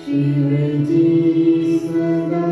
शिवजी सदा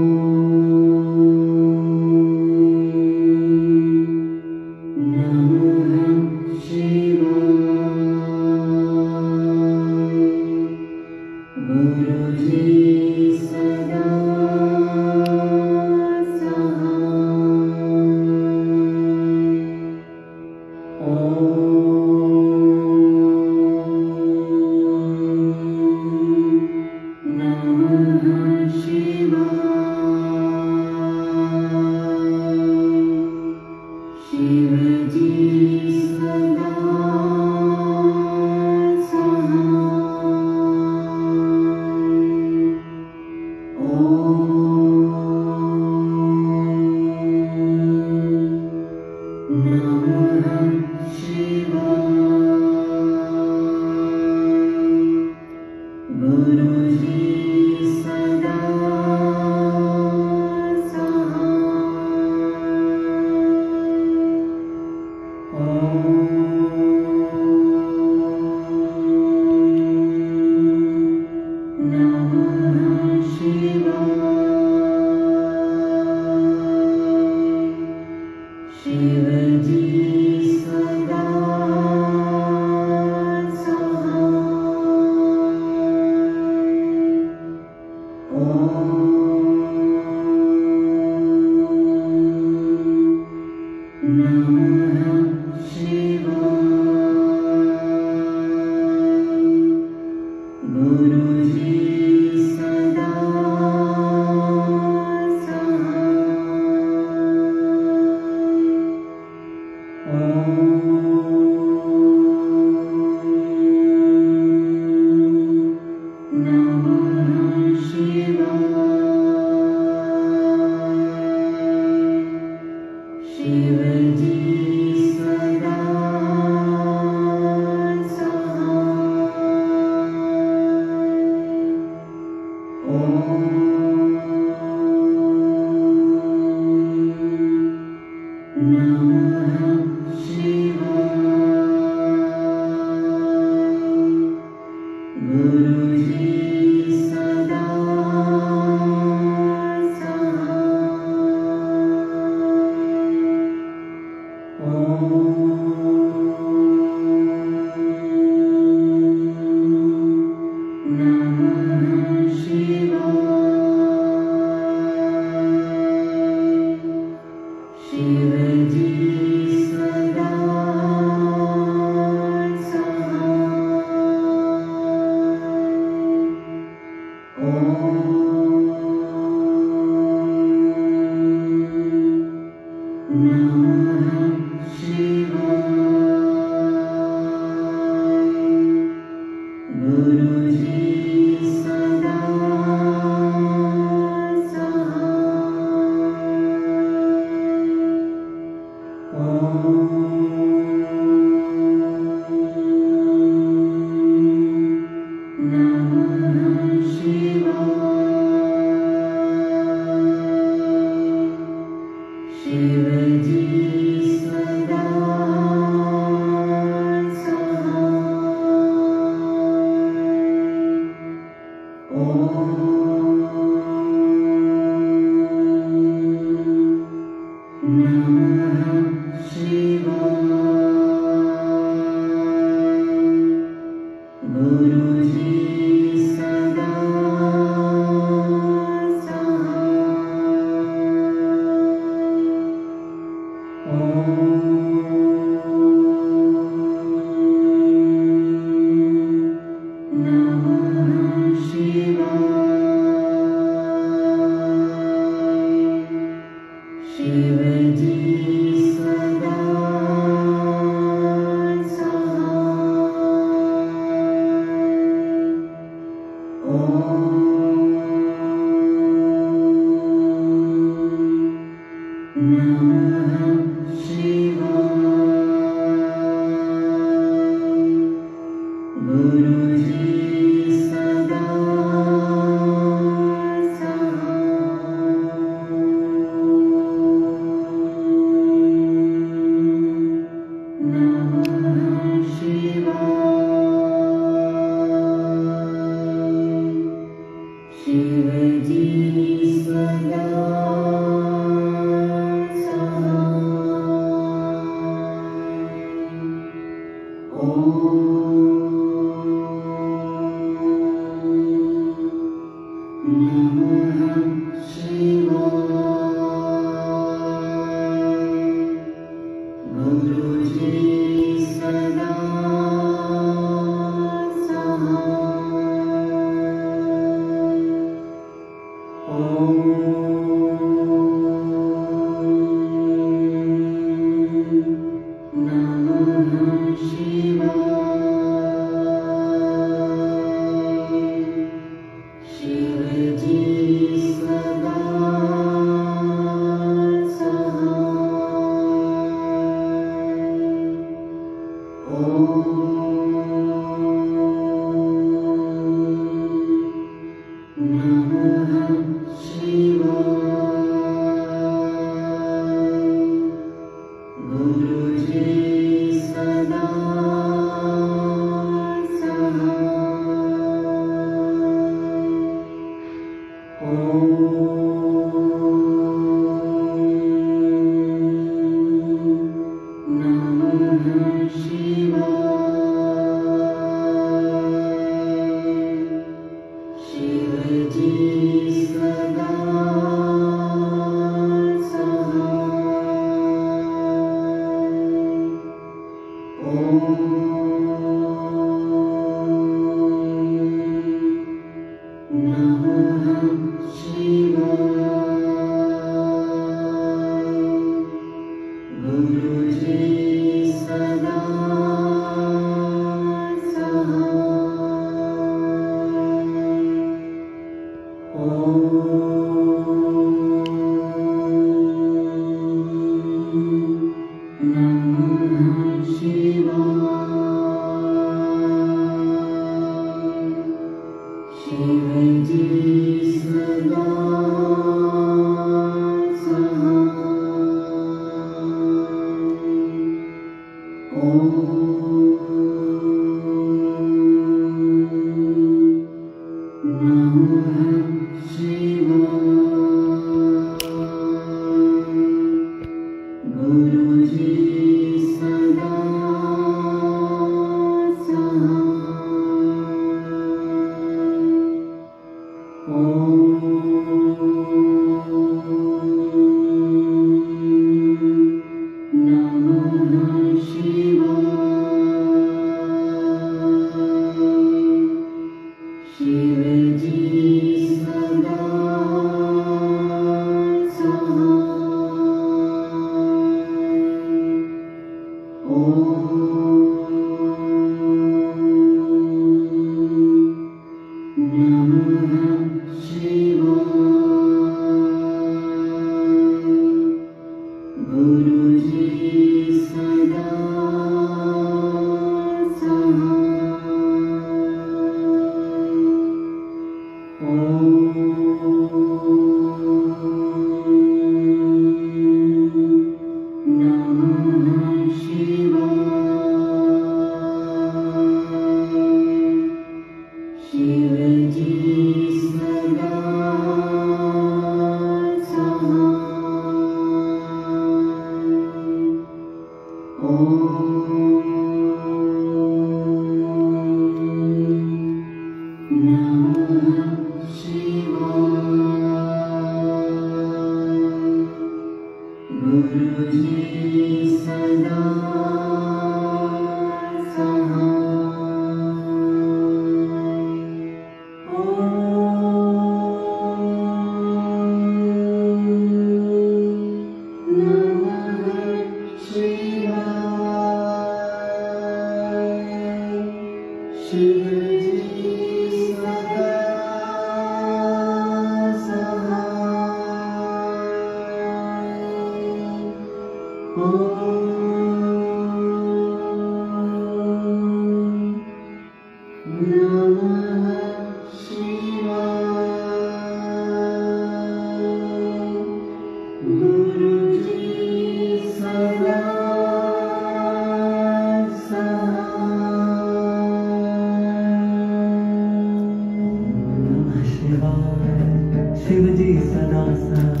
शिव जी सदा साथ,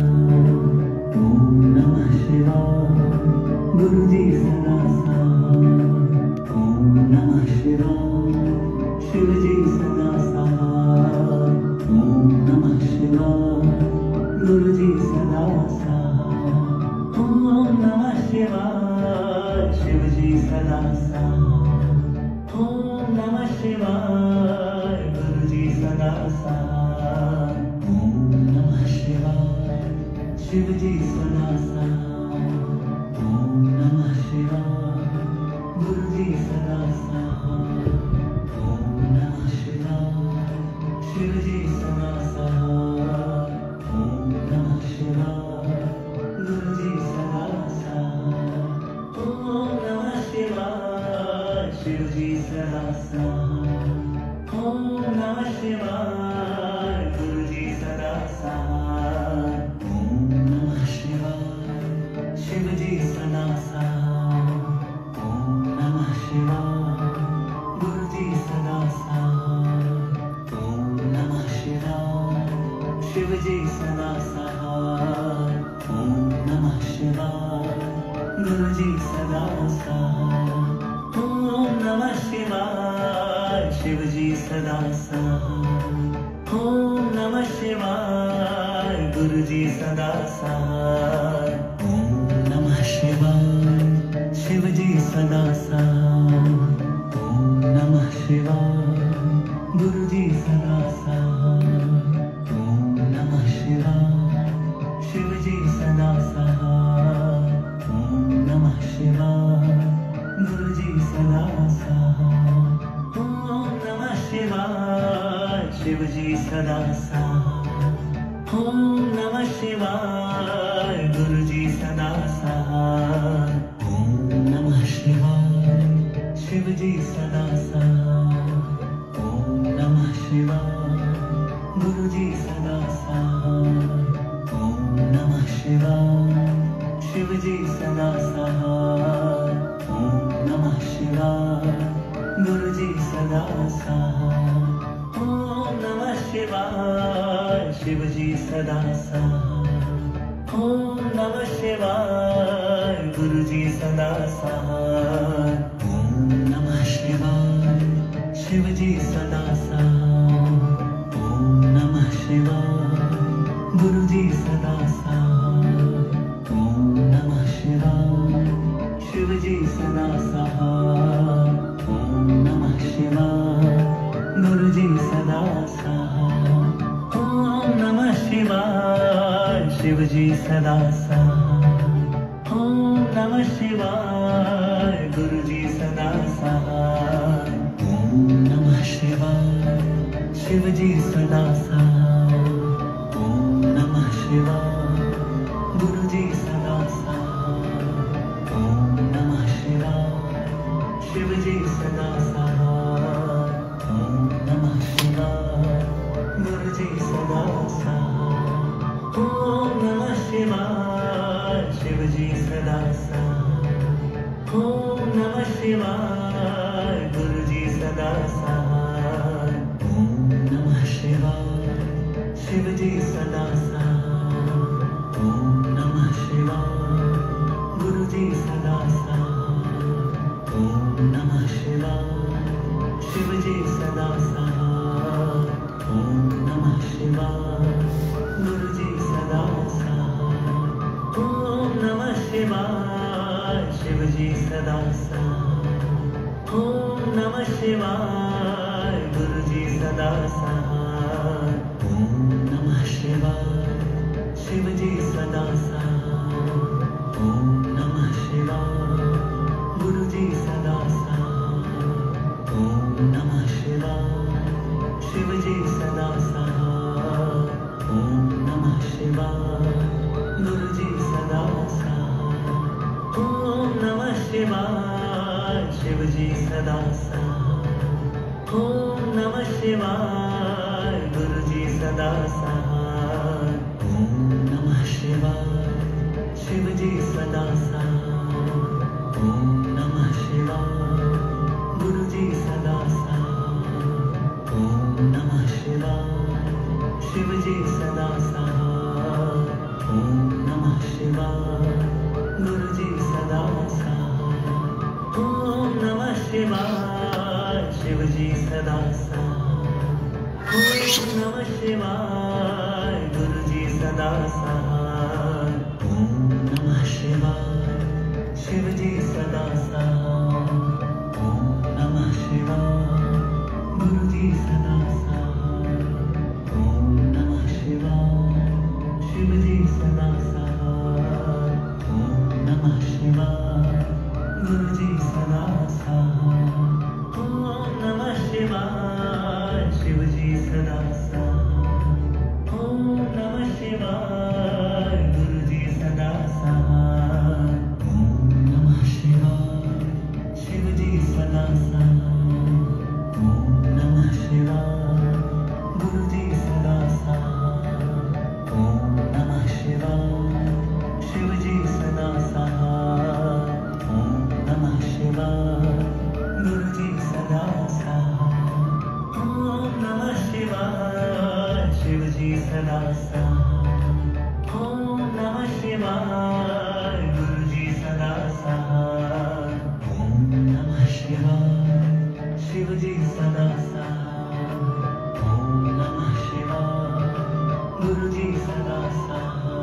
ओम नमः शिवाय। गुरु जी सदा साथ, ओम नमः शिवाय। शिव जी सदा साथ, ओम नमः शिवाय। गुरु जी सदा साथ, ओम नमः शिवाय। शिव जी सदा साथ, ओम नमः शिवाय। गुरु जी सदा साथ, शिव जी सदा साथ, ओम नमः शिवाय। गुरु जी सदा साथ, ओम नमः शिवाय। शिव जी सदा साथ, ओम नमः शिवाय। गुरु जी सदा साथ, ओम नमः शिवाय। शिव जी सदा साथ, ओम नमः शिवाय। गुरु जी सदा साथ, शिव जी सदा साथ, ओम नमः शिवाय। गुरु जी सदा साथ, ओम नमः शिवाय। शिव जी सदा साथ, ओम नमः शिवाय। गुरु जी सदा साथ, ओम नमः शिवाय। शिव जी सदा साथ, ओम नमः शिवाय। गुरु जी सदा साथ, शिव जी सदा साथ, ओम नमः शिवाय। गुरु जी सदा साथ, ओम नमः शिवाय। शिव जी सदा साथ, ओम नमः शिवाय। गुरु जी सदा साथ, ओम नमः शिवाय। शिव जी सदा साथ, ओम नमः शिवाय। गुरु जी सदा साथ, नमः शिवाय। शिव जी सदा साथ, ओम नमः शिवाय। गुरु जी सदा साथ, ओम नमः शिवाय। शिव जी सदा साथ, ओम नमः शिवाय। गुरु जी सदा साथ, ओम नमः शिवाय। शिव जी सदा साथ, ओम नमः शिवाय। गुरु जी सदा साथ, ओम नमः शिवाय। शिव जी सदा साथ, ओम नमः शिवाय। गुरु जी सदा साथ, ओम नमः शिवाय। शिव जी सदा साथ, ओम नमः शिवाय। गुरु जी सदा साथ, ओम नमः शिवाय। शिव जी सदा साथ, ओम नमः शिवाय। गुरु जी सदा साथ, ओम नमः शिवाय। शिव जी सदा साथ, ओम नमः शिवाय। गुरु जी सदा साथ, ओम नमः शिवाय। शिव जी सदा साथ, ओम नमः शिवाय। गुरु जी सदा साथ, ओम नमः शिवाय। शिव जी सदा साथ, ओम नमः शिवाय। गुरु जी सदा साथ, ओम नमः शिवाय। शिव जी सदा साथ, ओम नमः शिवाय। गुरु जी सदा साथ, ओम नमः शिवाय। शिव जी सदा साथ, ओम नमः शिवाय। गुरु जी सदा साथ, ओम नमः शिवाय। शिव जी सदा साथ, ओम नमः शिवाय। गुरु जी सदा साथ, ओम नमः शिवाय। शिव जी सदा साथ, ओम नमः शिवाय। गुरु जी सदा साथ, ओम नमः शिवाय। शिव जी सदा साथ, ओम नमः शिवाय। गुरु जी सदा साथ, ओम नमः शिवाय। शिव जी सदा साथ, ओम शिवाय गुरुजी सदा सहाय ओम नमः शिवाय शिवजी सदा सहाय ओम नमः शिवाय गुरुजी सदा सहाय ओम नमः शिवाय शिवजी सदा सहाय ओम नमः शिवाय गुरुजी सदा सहाय ओम नमः शिवाय शिवजी सदा सहाय ओम नमः शिवाय गुरुजी सदा सहाय ओम नमः शिवाय शिवजी सदा सहाय ओम नमः शिवाय गुरुजी सदा सहाय ओम नमः शिवाय शिवजी सदा सहाय ओम नमः शिवाय गुरुजी सदा सहाय ओम नमः शिवाय शिवजी सदा सहाय ओम नमः शिवाय गुरुजी सदा सहाय ओम नमः शिवाय शिवजी सदा सहाय ओम नमः शिवाय गुरुजी सदा सहाय ओम नमः शिवाय शिवजी सदा सहाय ओम नमः शिवाय गुरुजी सदा सहाय ओम नमः शिवाय शिवजी सदा सहाय ओम नमः शिवाय गुरुजी सदा सहाय ओम नमः शिवाय शिवजी सदा सहाय ओम नमः शिवाय गुरुजी सदा सहाय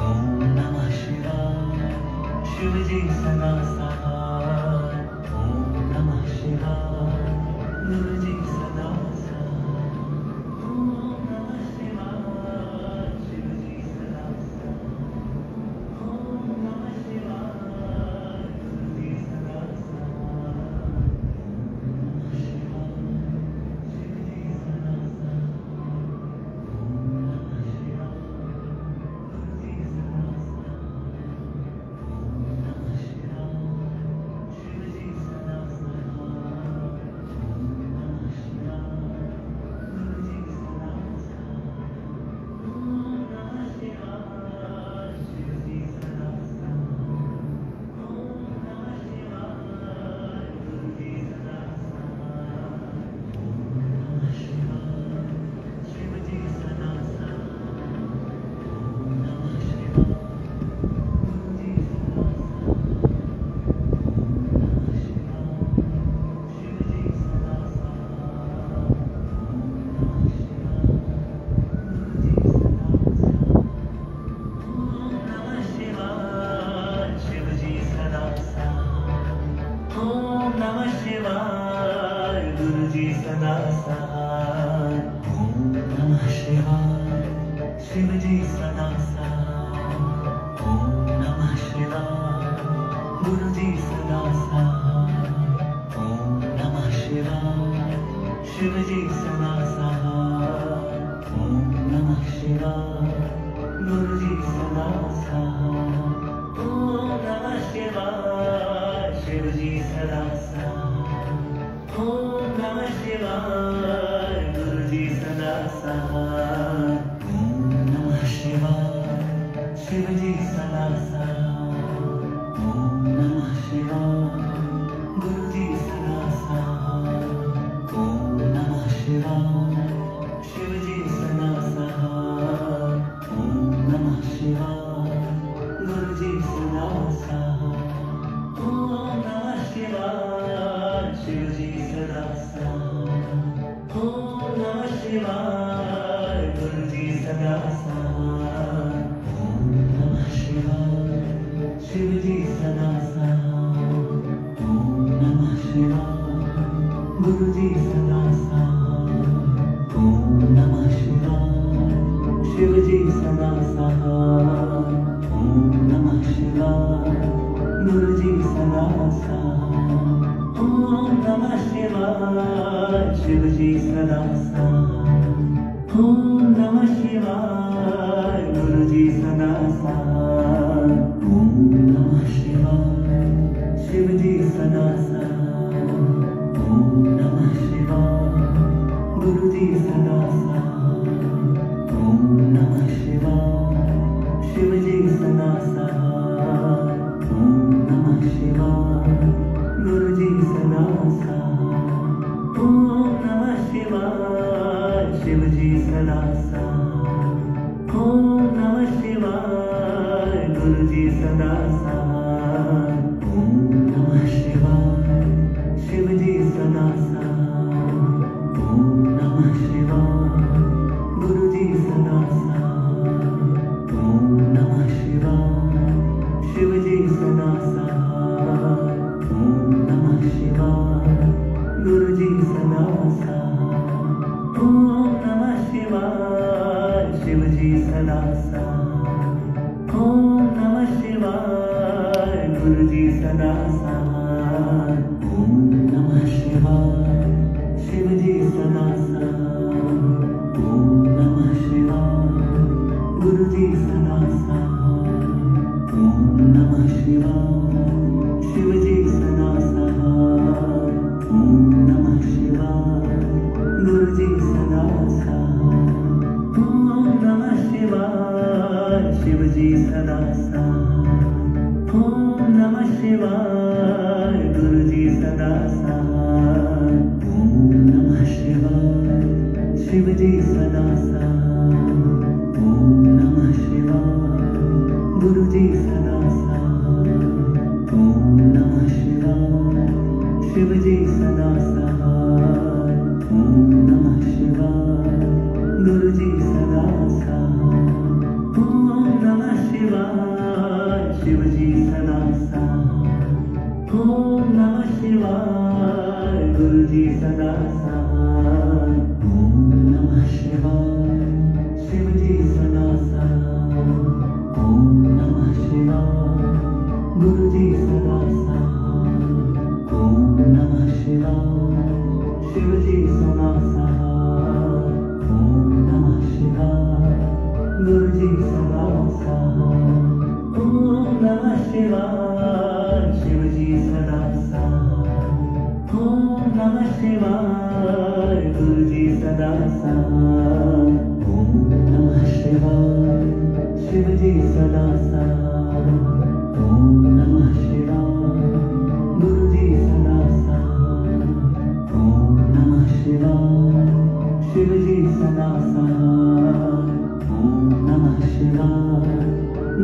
ओम नमः शिवाय शिवजी सदा सहाय ओम नमः शिवाय गुरुजी सदा सहाय ओम नमः शिवाय शिवजी सदा सहाय ओम नमः शिवाय गुरुजी सदा सहाय ओम नमः शिवाय शिवजी सदा सहाय ओम नमः शिवाय गुरुजी सदा सहाय ओम नमः शिवाय शिवजी सदा शिवजी सदा सहाय ओम नमः शिवाय गुरुजी सदा सहाय ओम नमः शिवाय शिवजी सदा सहाय ओम नमः शिवाय गुरुजी सदा सहाय ओम नमः शिवाय शिवजी सदा सहाय ओम नमः शिवाय गुरुजी सदा सहाय ओम नमः शिवाय शिवजी सदा सहाय ओम नमः शिवाय गुरुजी सदा सहाय ओम नमः शिवाय शिवजी सदा सहाय ओम नमः शिवाय गुरुजी सदा सहाय ओम नमः शिवाय शिवजी सदा सहाय ओम नमः शिवाय गुरुजी सदा सहाय ओम नमः शिवाय शिवजी सदा सहाय ओम नमः शिवाय गुरुजी सदा सहाय ओम नमः शिवाय शिवजी सदा सहाय ओम नमः शिवाय गुरुजी सदा सहाय ओम नमः शिवाय शिवजी सदा सहाय ओम नमः शिवाय गुरुजी सदा सहाय ओम नमः शिवाय शिवजी सदा सहाय ओम नमः शिवाय शिव जी सदा साथ। ओम नमः शिवाय गुरु जी सदा साथ। ओम नमः शिवाय शिव जी सदा साथ। ओम नमः शिवाय गुरु जी सदा साथ। ओम नमः शिवाय शिव जी सदा साथ। ओम नमः शिवाय गुरु जी सदा साथ। ओम नमः शिवाय शिव जी सदा साथ। ओम नमः शिवाय गुरु जी सदा साथ। ओम नमः शिवाय शिव जी सदा साथ। ओम नमः शिवाय गुरु जी सदा साथ। ओम नमः शिवाय शिव जी सदा साथ। ओम नमः शिवाय गुरु जी सदा साथ। ओम नमः शिवाय शिव जी सदा साथ। ओम नमः शिवाय गुरु जी सदा साथ। ओम नमः शिवाय शिव जी सदा साथ। ओम नमः शिवाय गुरु जी सदा साथ। ओम नमः शिवाय शिव जी सदा साथ। ओम नमः शिवाय गुरु जी सदा साथ। ओम नमः शिवाय शिव जी सदा साथ। ओम नमः शिवाय गुरु जी सदा साथ। ओम नमः शिवाय शिव जी सदा साथ। ओम नमः शिवाय गुरु जी सदा साथ। ओम नमः शिवाय शिव जी सदा साथ। ओम नमः शिवाय गुरु जी सदा साथ। ओम नमः शिवाय शिव जी सदा साथ। ओम नमः शिवाय गुरु जी सदा साथ। ओम नमः शिवाय शिव जी सदा साथ। ओम नमः शिवाय गुरु जी सदा साथ। ओम नमः शिवाय शिव जी सदा साथ। ओम नमः शिवाय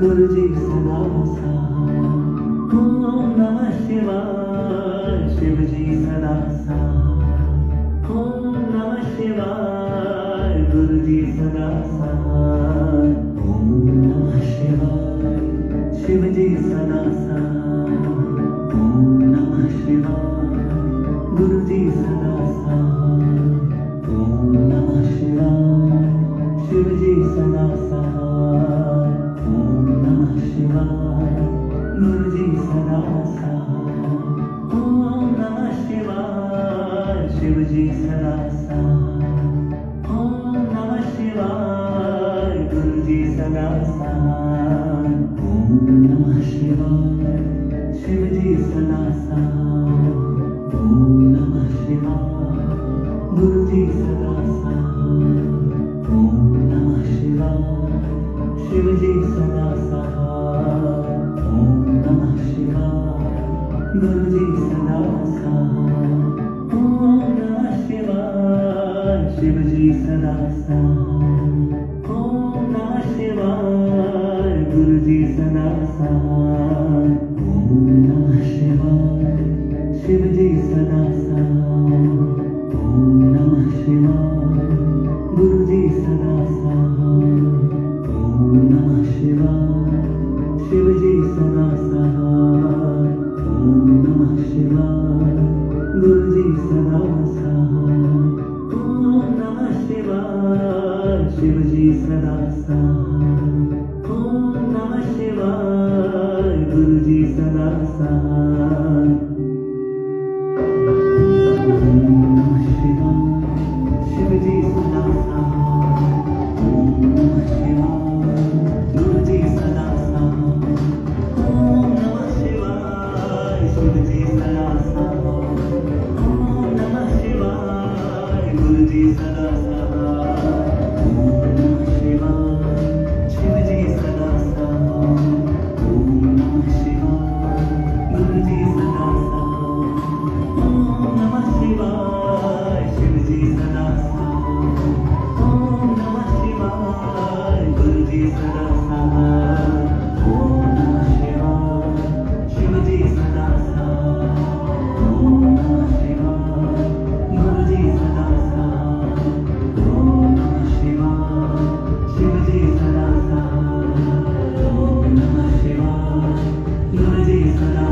गुरु जी सदा साथ। ओम नमः शिवाय शिव जी सदा साथ। ओम नमः शिवाय गुरु जी सदा साथ। ओम नमः शिवाय शिव जी सदा साथ। ओम नमः शिवाय गुरु जी सदा साथ। ओम नमः शिवाय शिव जी सदा साथ। ओम नमः शिवाय गुरु जी सदा साथ। ओम नमः शिवाय शिव जी सदा साथ। ओम नमः शिवाय गुरु जी सदा साथ। ओम नमः शिवाय शिव जी सदा साथ। ओम नमः शिवाय गुरु जी सदा साथ। ओम नमः शिवाय शिव जी सदा साथ। ओम नमः शिवाय गुरु जी सदा साथ। ओम नमः शिवाय शिव जी सदा साथ। ओम नमः शिवाय गुरु जी सदा साथ। ओम नमः शिवाय शिव जी सदा साथ। ओम नमः शिवाय गुरु जी सदा साथ। ओम नमः शिवाय शिव जी सदा साथ। ओम नमः शिवाय गुरु जी सदा साथ। ओम नमः शिवाय शिव जी सदा साथ। ओम नमः शिवाय गुरु जी सदा साथ। ओम नमः शिवाय शिव जी सदा साथ। ओम नमः शिवाय गुरु जी सदा साथ। ओम नमः शिवाय शिव जी सदा साथ। ओम नमः शिवाय गुरु जी सदा साथ। ओम Ram